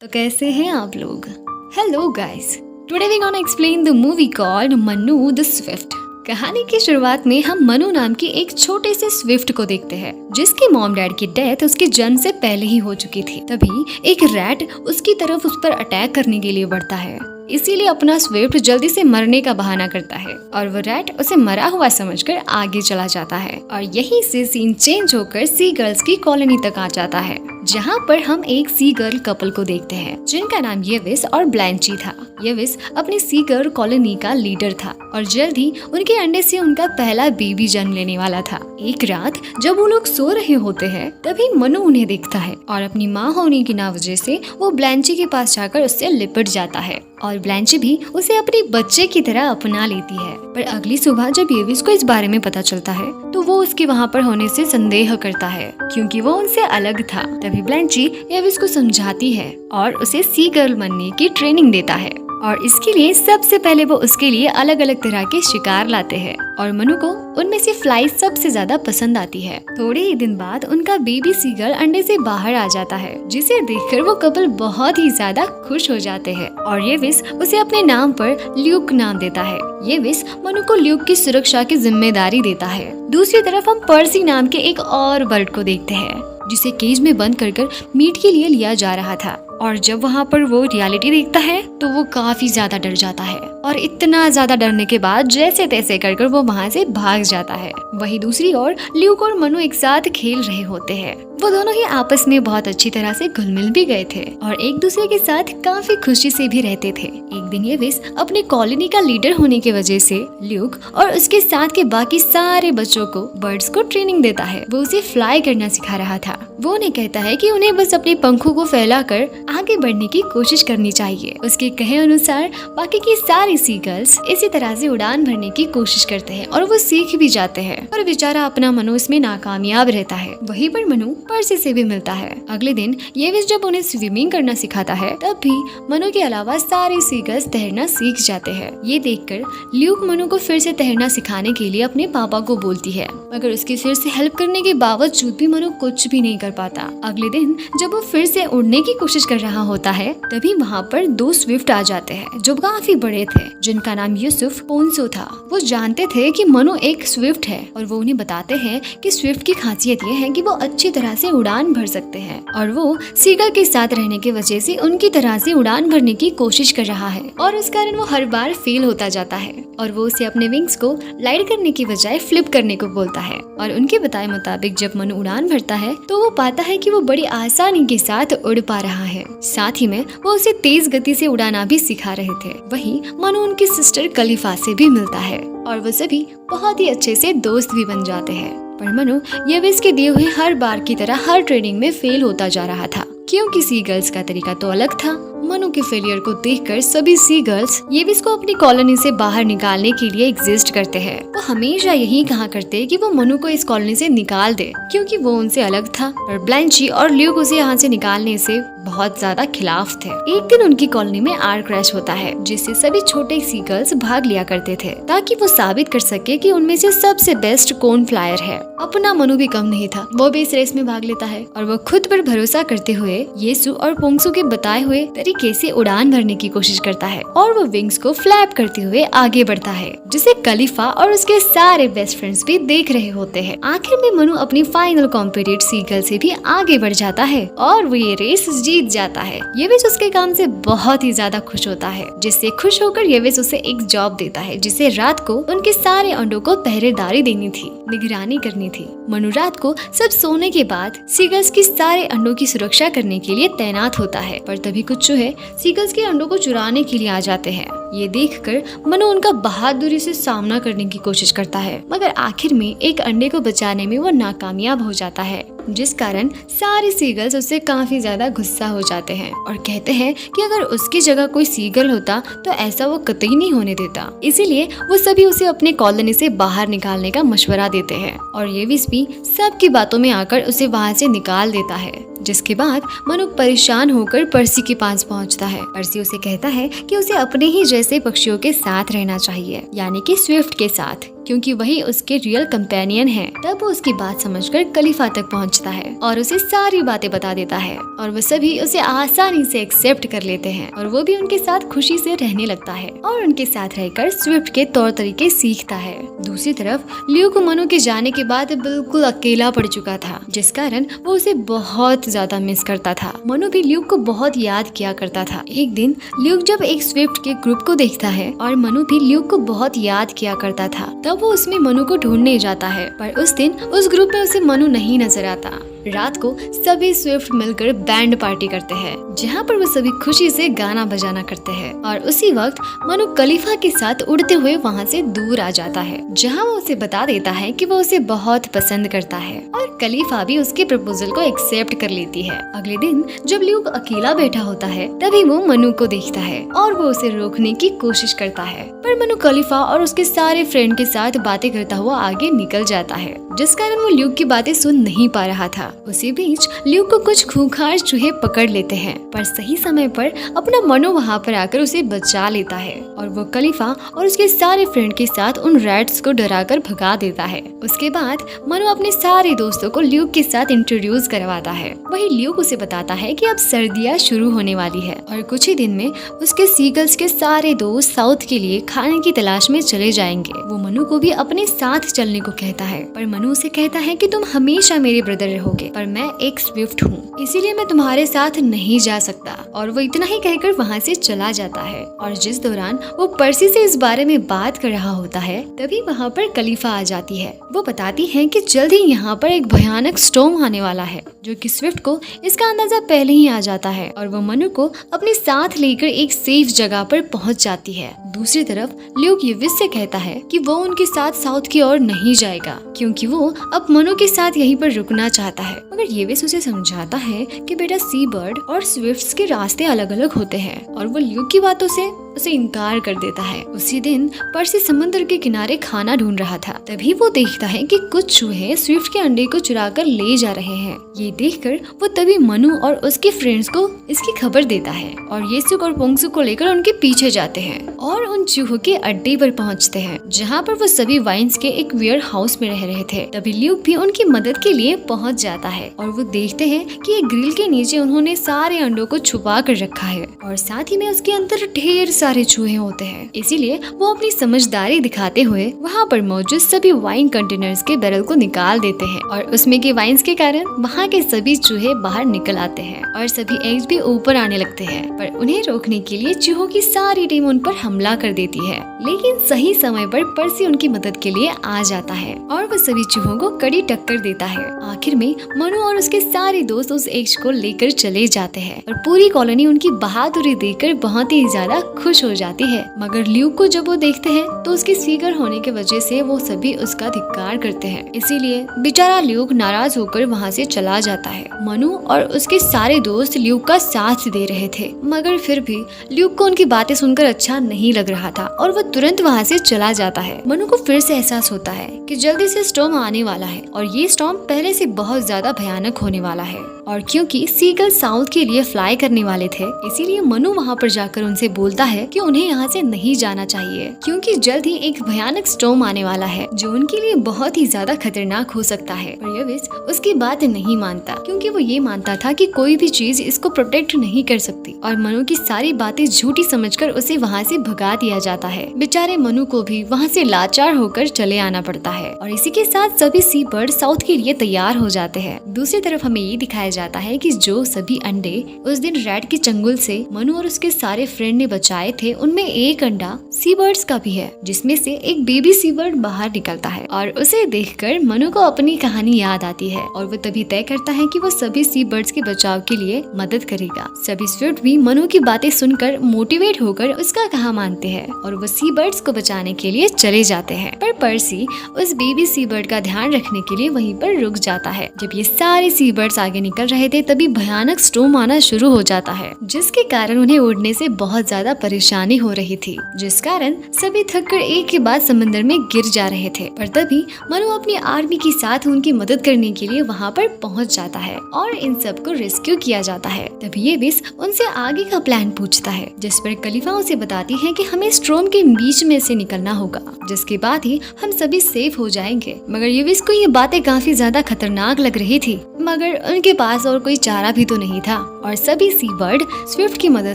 तो कैसे हैं आप लोग? Hello guys, today we gonna explain the movie called Manou the swift. कहानी की शुरुआत में हम मनु नाम की एक छोटे से स्विफ्ट को देखते हैं, जिसकी मॉम डैड की डेथ उसके जन्म से पहले ही हो चुकी थी। तभी एक रैट उसकी तरफ उस पर अटैक करने के लिए बढ़ता है, इसीलिए अपना स्विफ्ट जल्दी से मरने का बहाना करता है और वो रैट उसे मरा हुआ समझकर आगे चला जाता है। और यहीं से सीन चेंज होकर सी गर्ल्स की कॉलोनी तक आ जाता है, जहाँ पर हम एक सी गर्ल कपल को देखते हैं जिनका नाम येविस और ब्लैंची था। येविस अपनी सी गर्ल कॉलोनी का लीडर था और जल्द ही उनके अंडे से उनका पहला बेबी जन्म लेने वाला था। एक रात जब वो लोग सो रहे होते हैं, तभी मनु उन्हें देखता है और अपनी माँ होने की ना वजह से वो ब्लैंची के पास जाकर उससे लिपट जाता है और ब्लैंची भी उसे अपने बच्चे की तरह अपना लेती है। पर अगली सुबह जब येविस को इस बारे में पता चलता है तो वो उसके वहाँ पर होने से संदेह करता है, क्योंकि वो उनसे अलग था। तभी ब्लैंची येविस को समझाती है और उसे सी गर्ल बनने की ट्रेनिंग देता है और इसके लिए सबसे पहले वो उसके लिए अलग अलग तरह के शिकार लाते हैं और मनु को उनमें से फ्लाई सबसे ज्यादा पसंद आती है। थोड़े ही दिन बाद उनका बेबी सीगल अंडे से बाहर आ जाता है, जिसे देखकर वो कपल बहुत ही ज्यादा खुश हो जाते हैं और येविस उसे अपने नाम पर ल्यूक नाम देता है। येविस मनु को ल्यूक की सुरक्षा की जिम्मेदारी देता है। दूसरी तरफ हम पर्सी नाम के एक और बर्ड को देखते हैं, जिसे केज में बंद कर मीट के लिए लिया जा रहा था और जब वहाँ पर वो रियलिटी देखता है तो वो काफी ज्यादा डर जाता है और इतना ज्यादा डरने के बाद जैसे तैसे कर वो वहाँ से भाग जाता है। वही दूसरी ओर ल्यूक और मनु एक साथ खेल रहे होते हैं। वो दोनों ही आपस में बहुत अच्छी तरह से घुल मिल भी गए थे और एक दूसरे के साथ काफी खुशी से भी रहते थे। एक दिन येविस अपने कॉलोनी का लीडर होने की वजह से ल्यूक और उसके साथ के बाकी सारे बच्चों को बर्ड्स को ट्रेनिंग देता है। वो उसे फ्लाई करना सिखा रहा था। वो उन्हें कहता है कि उन्हें बस अपने पंखों को फैलाकर आगे बढ़ने की कोशिश करनी चाहिए। उसके कहे अनुसार बाकी की सारी सी गर्ल्स इसी तरह से उड़ान भरने की कोशिश करते हैं और वो सीख भी जाते हैं, और बेचारा अपना मनु इसमें नाकामयाब रहता है। वहीं पर मनु पर्सी से भी मिलता है। अगले दिन येविस जब उन्हें स्विमिंग करना सिखाता है, तब भी मनु के अलावा सारे सी गर्ल्स तैरना सीख जाते हैं। ये देखकर ल्यूक मनु को फिर से तैरना सिखाने के लिए अपने पापा को बोलती है, मगर उसकी फिर से हेल्प करने के बावजूद भी मनु कुछ भी नहीं कर पाता। अगले दिन जब वो फिर से उड़ने की कोशिश कर रहा होता है, तभी वहाँ पर दो स्विफ्ट आ जाते हैं जो काफी बड़े थे, जिनका नाम यूसुफ पोन्सो था। वो जानते थे कि मनु एक स्विफ्ट है और वो उन्हें बताते हैं कि स्विफ्ट की खासियत ये है कि वो अच्छी तरह से उड़ान भर सकते हैं और वो सीगल के साथ रहने की वजह से उनकी तरह से उड़ान भरने की कोशिश कर रहा है और इस कारण वो हर बार फेल होता जाता है और वो उसे अपने विंग्स को लाइट करने की बजाय फ्लिप करने को बोलता है। और उनके बताए मुताबिक जब मनु उड़ान भरता है तो वो पाता है कि वो बड़ी आसानी के साथ उड़ पा रहा है। साथ ही में वो उसे तेज गति से उड़ाना भी सिखा रहे थे। वहीं मनु उनकी सिस्टर कलिफा से भी मिलता है और वो सभी बहुत ही अच्छे से दोस्त भी बन जाते हैं। पर मनु येविस के दिए हुए हर बार की तरह हर ट्रेनिंग में फेल होता जा रहा था, क्योंकि सी गर्ल्स का तरीका तो अलग था। मनु के फेलियर को देखकर सभी सी गर्ल्स येविस को अपनी कॉलोनी से बाहर निकालने के लिए एग्जिस्ट करते हैं। वो हमेशा यही कहा करते कि वो मनु को इस कॉलोनी से निकाल दे, क्योंकि वो उनसे अलग था। पर ब्लैंची और ल्यूक उसे यहाँ से निकालने से बहुत ज्यादा खिलाफ थे। एक दिन उनकी कॉलोनी में आर क्रैश होता है, जिससे सभी छोटे सी गर्ल्स भाग लिया करते थे ताकि वो साबित कर सके कि उनमें से सबसे बेस्ट कौन फ्लायर है। अपना मनु भी कम नहीं था, वो भी इस रेस में भाग लेता है और वो खुद पर भरोसा करते हुए येसु और पोंगसु के बताए हुए तरीके से उड़ान भरने की कोशिश करता है और वो विंग्स को फ्लैप करते हुए आगे बढ़ता है, जिसे कलिफा और उसके सारे बेस्ट फ्रेंड्स भी देख रहे होते हैं। आखिर में मनु अपनी फाइनल कॉम्पिटिट सी गर्ल से भी आगे बढ़ जाता है और वो ये रेस जीत जाता है। येविस उसके काम से बहुत ही ज्यादा खुश होता है, जिससे खुश होकर येविस उसे एक जॉब देता है, जिसे रात को उनके सारे अंडों को पहरेदारी देनी थी, निगरानी करनी थी। मनु रात को सब सोने के बाद सीगल्स की सारे अंडों की सुरक्षा करने के लिए तैनात होता है। पर तभी कुछ चूहे सीगल्स के अंडों को चुराने के लिए आ जाते हैं। ये देखकर मनु उनका बहादुरी से सामना करने की कोशिश करता है, मगर आखिर में एक अंडे को बचाने में वो नाकामयाब हो जाता है, जिस कारण सारे सीगल्स उससे काफी ज्यादा गुस्सा हो जाते हैं और कहते हैं कि अगर उसकी जगह कोई सीगल होता तो ऐसा वो कतई नहीं होने देता। इसीलिए वो सभी उसे अपने कॉलोनी से बाहर निकालने का मशवरा देते हैं और येविस भी सबकी बातों में आकर उसे वहाँ से निकाल देता है। जिसके बाद मनु परेशान होकर पर्सी के पास पहुंचता है। पर्सी उसे कहता है कि उसे अपने ही जैसे पक्षियों के साथ रहना चाहिए, यानी कि स्विफ्ट के साथ, क्योंकि वही उसके रियल कंपेनियन है। तब वो उसकी बात समझकर खलीफा तक पहुंचता है और उसे सारी बातें बता देता है और वो सभी उसे आसानी से एक्सेप्ट कर लेते हैं और वो भी उनके साथ खुशी से रहने लगता है और उनके साथ रहकर स्विफ्ट के तौर तरीके सीखता है। दूसरी तरफ ल्यूक मनु के जाने के बाद बिल्कुल अकेला पड़ चुका था, जिस कारण वो उसे बहुत ज्यादा मिस करता था। मनु भी ल्यूक को बहुत याद किया करता था। एक दिन ल्यूक जब एक स्विफ्ट के ग्रुप को देखता है और मनु भी ल्यूक को बहुत याद किया करता था, तब वो उसमें मनु को ढूंढने जाता है, पर उस दिन उस ग्रुप में उसे मनु नहीं नजर आता। रात को सभी स्विफ्ट मिलकर बैंड पार्टी करते हैं, जहाँ पर वो सभी खुशी से गाना बजाना करते हैं और उसी वक्त मनु खलीफा के साथ उड़ते हुए वहाँ से दूर आ जाता है, जहाँ वो उसे बता देता है कि वो उसे बहुत पसंद करता है और खलीफा भी उसके प्रपोजल को एक्सेप्ट कर लेती है। अगले दिन जब ल्यूक अकेला बैठा होता है, तभी वो मनु को देखता है और वो उसे रोकने की कोशिश करता है, पर मनु खलीफा और उसके सारे फ्रेंड के साथ बातें करता हुआ आगे निकल जाता है, जिस कारण वो ल्यूक की बातें सुन नहीं पा रहा था। उसी बीच ल्यूक को कुछ खूंखार चूहे पकड़ लेते हैं, पर सही समय पर अपना मनु वहाँ पर आकर उसे बचा लेता है और वो खलीफा और उसके सारे फ्रेंड के साथ उन रैट्स को डराकर भगा देता है। उसके बाद मनु अपने सारे दोस्तों को ल्यूक के साथ इंट्रोड्यूस करवाता है। वही ल्यूक उसे बताता है कि अब सर्दियाँ शुरू होने वाली है और कुछ ही दिन में उसके सीगल्स के सारे दोस्त साउथ के लिए खाने की तलाश में चले जाएंगे। वो मनु को भी अपने साथ चलने को कहता है, पर मनु उसे कहता है कि तुम हमेशा मेरे ब्रदर रहोगे, पर मैं एक स्विफ्ट हूँ, इसीलिए मैं तुम्हारे साथ नहीं जा सकता। और वो इतना ही कहकर वहाँ से चला जाता है और जिस दौरान वो पर्सी से इस बारे में बात कर रहा होता है, तभी वहाँ पर खलीफा आ जाती है। वो बताती है कि जल्द ही यहाँ पर एक भयानक स्टॉर्म आने वाला है, जो कि स्विफ्ट को इसका अंदाजा पहले ही आ जाता है और वो मनु को अपने साथ लेकर एक सेफ जगह पर पहुँच जाती है। दूसरी तरफ ल्यूक येविस से कहता है कि वो उनके साथ साउथ की ओर नहीं जाएगा, क्योंकि वो अब मनु के साथ यहीं पर रुकना चाहता है। मगर येविस उसे समझाता है कि बेटा सी बर्ड और स्विफ्ट्स के रास्ते अलग अलग होते हैं और वो ल्यूक की बातों से उसे इनकार कर देता है। उसी दिन पर्सी समुद्र के किनारे खाना ढूंढ रहा था, तभी वो देखता है कि कुछ चूहे स्विफ्ट के अंडे को चुरा कर ले जा रहे हैं। ये देखकर वो तभी मनु और उसके फ्रेंड्स को इसकी खबर देता है और येसुक और पोंगसुक को लेकर उनके पीछे जाते हैं और उन चूहों के अड्डे पर पहुंचते हैं, जहां पर वो सभी वाइन्स के एक वेयर हाउस में रह रहे थे। तभी ल्यूक भी उनकी मदद के लिए पहुंच जाता है और वो देखते हैं कि एक ग्रिल के नीचे उन्होंने सारे अंडों को छुपा कर रखा है और साथ ही में उसके अंदर ढेर सारे चूहे होते हैं। इसीलिए वो अपनी समझदारी दिखाते हुए वहाँ पर मौजूद सभी वाइन कंटेनर्स के बैरल को निकाल देते हैं और उसमें के वाइन्स के कारण वहाँ के सभी चूहे बाहर निकल आते हैं और सभी एग्स भी ऊपर आने लगते हैं। पर उन्हें रोकने के लिए चूहों की सारी टीम उन पर हमला कर देती है, लेकिन सही समय पर पर्सी उनकी मदद के लिए आ जाता है और वो सभी चूहों को कड़ी टक्कर देता है। आखिर में मनु और उसके सारे दोस्त उस एग्स को लेकर चले जाते हैं और पूरी कॉलोनी उनकी बहादुरी देखकर बहुत ही ज्यादा खुश हो जाती है। मगर ल्यूक को जब वो देखते हैं तो उसके सीगर होने की वजह से वो सभी उसका धिक्कार करते हैं, इसीलिए बेचारा ल्यूक नाराज होकर वहाँ से चला जाता है। मनु और उसके सारे दोस्त ल्यूक का साथ दे रहे थे, मगर फिर भी ल्यूक को उनकी बातें सुनकर अच्छा नहीं लग रहा था और वो तुरंत वहाँ से चला जाता है। मनु को फिर से एहसास होता है कि जल्दी से स्टॉर्म आने वाला है और ये स्टॉर्म पहले से बहुत ज्यादा भयानक होने वाला है और क्योंकि सीगल साउथ के लिए फ्लाई करने वाले थे, इसीलिए मनु वहाँ पर जाकर उनसे बोलता है कि उन्हें यहाँ से नहीं जाना चाहिए, क्योंकि जल्द ही एक भयानक स्टॉर्म आने वाला है जो उनके लिए बहुत ही ज्यादा खतरनाक हो सकता है। और येविस उसकी बात नहीं मानता, क्योंकि वो ये मानता था कि कोई भी चीज इसको प्रोटेक्ट नहीं कर सकती और मनु की सारी बातें झूठी समझकर उसे वहाँ से भगा दिया जाता है। बेचारे मनु को भी वहाँ से लाचार होकर चले आना पड़ता है और इसी के साथ सभी सी बर्ड साउथ के लिए तैयार हो जाते हैं। दूसरी तरफ हमें ये दिखाया जाता है कि जो सभी अंडे उस दिन रैट के चंगुल से मनु और उसके सारे फ्रेंड ने बचाए थे, उनमें एक अंडा सी बर्ड्स का भी है, जिसमें से एक बेबी सी बर्ड बाहर निकलता है और उसे देखकर मनु को अपनी कहानी याद आती है और वो तभी तय करता है कि वो सभी सी बर्ड्स के बचाव के लिए मदद करेगा। सभी स्विफ्ट भी मनु की बातें सुनकर मोटिवेट होकर उसका कहा मानते हैं और वो सी बर्ड्स को बचाने के लिए चले जाते हैं। पर पर्सी उस बेबी सी बर्ड का ध्यान रखने के लिए वहीं पर रुक जाता है। जब ये सारे सी बर्ड्स आगे निकल निकल रहे थे तभी भयानक स्टॉर्म आना शुरू हो जाता है, जिसके कारण उन्हें उड़ने से बहुत ज्यादा परेशानी हो रही थी, जिस कारण सभी थककर एक के बाद समंदर में गिर जा रहे थे। पर तभी मनु अपनी आर्मी के साथ उनकी मदद करने के लिए वहाँ पर पहुँच जाता है और इन सबको रेस्क्यू किया जाता है। तभी ये विश उनसे आगे का प्लान पूछता है, जिस पर खलीफा उसे बताती है कि हमें स्टॉर्म के बीच में से निकलना होगा, जिसके बाद ही हम सभी सेफ हो जाएंगे। मगर यूविस को ये बातें काफी ज्यादा खतरनाक लग रही थी, मगर उनके पास और कोई चारा भी तो नहीं था और सभी सी बर्ड स्विफ्ट की मदद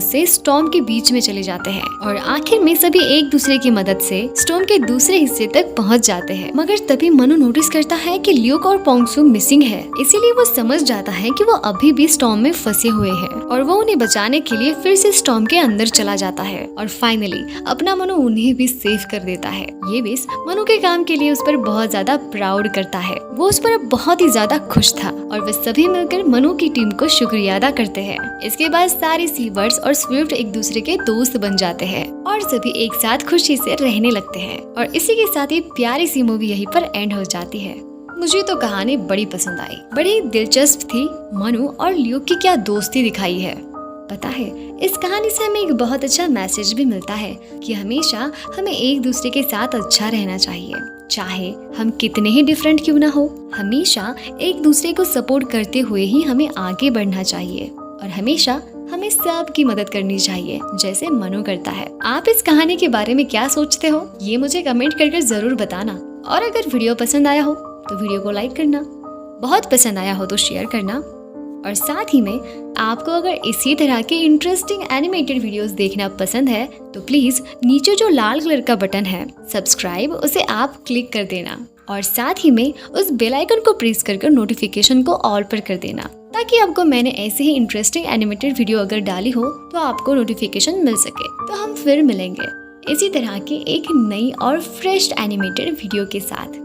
से स्टॉर्म के बीच में चले जाते हैं और आखिर में सभी एक दूसरे की मदद से स्टॉर्म के दूसरे हिस्से तक पहुंच जाते हैं। मगर तभी मनु नोटिस करता है कि ल्यूक और पोंगसू मिसिंग है, इसीलिए वो समझ जाता है कि वो अभी भी स्टॉर्म में फंसे हुए हैं और वो उन्हें बचाने के लिए फिर से स्टॉर्म के अंदर चला जाता है और फाइनली अपना मनु उन्हें भी सेव कर देता है। ये विश मनु के काम के लिए उस पर बहुत ज्यादा प्राउड करता है। वो उस पर अब बहुत ही ज्यादा खुश था और वे सभी मिलकर मनु की टीम को शुक्रिया अदा करते हैं। इसके बाद सारे सी बर्ड्स और स्विफ्ट एक दूसरे के दोस्त बन जाते हैं और सभी एक साथ खुशी से रहने लगते हैं और इसी के साथ ही प्यारी सी मूवी यहीं पर एंड हो जाती है। मुझे तो कहानी बड़ी पसंद आई, बड़ी दिलचस्प थी। मनु और ल्यूक की क्या दोस्ती दिखाई है। पता है, इस कहानी से हमें एक बहुत अच्छा मैसेज भी मिलता है कि हमेशा हमें एक दूसरे के साथ अच्छा रहना चाहिए, चाहे हम कितने ही डिफरेंट क्यों ना हो। हमेशा एक दूसरे को सपोर्ट करते हुए ही हमें आगे बढ़ना चाहिए और हमेशा हमें सबकी मदद करनी चाहिए, जैसे मनु करता है। आप इस कहानी के बारे में क्या सोचते हो, ये मुझे कमेंट करके जरूर बताना। और अगर वीडियो पसंद आया हो तो वीडियो को लाइक करना, बहुत पसंद आया हो तो शेयर करना और साथ ही में आपको अगर इसी तरह के इंटरेस्टिंग एनिमेटेड वीडियोस देखना पसंद है तो प्लीज नीचे जो लाल कलर का बटन है सब्सक्राइब, उसे आप क्लिक कर देना और साथ ही में उस बेल आइकन को प्रेस कर नोटिफिकेशन को ऑल पर कर देना, ताकि आपको मैंने ऐसे ही इंटरेस्टिंग एनिमेटेड वीडियो अगर डाली हो तो आपको नोटिफिकेशन मिल सके। तो हम फिर मिलेंगे इसी तरह की एक नई और फ्रेश एनिमेटेड वीडियो के साथ।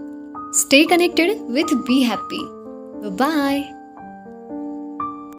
Stay connected with be happy. Bye.